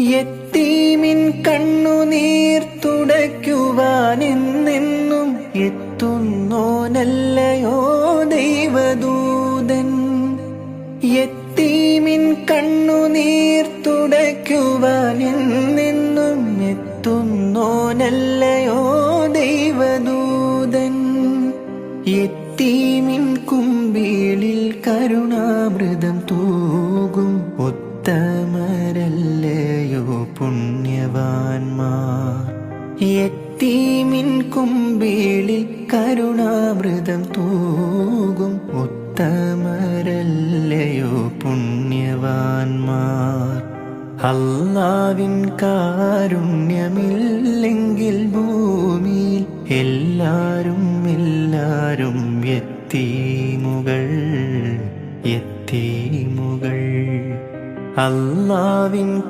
യത്തീമിൻ കണ്ണുനീർ തുടയ്ക്കുവാനെന്നെന്നും എത്തുന്നോനല്ലയോ ദൈവദൂതൻ. യത്തീമിൻ കണ്ണുനീർ തുടയ്ക്കുവാനെന്നെന്നും എത്തുന്നോനല്ലയോ ദൈവദൂതൻ. യത്തീമിൻ കുമ്പിളിൽ കരുണാമൃതം തൂകും ഉത്തമരല്ലയോ പുണ്യവാന്മാർ. യത്തീമിൻ കുമ്പിളിൽ കരുണാമൃതം തൂകും ഉത്തമരല്ലയോ പുണ്യവാന്മാർ. അല്ലാവിൻ കാരുണ്യമില്ലെങ്കിൽ ഭൂമിയിൽ എല്ലാരും യത്തീമുകൾ. അല്ലാവിൻ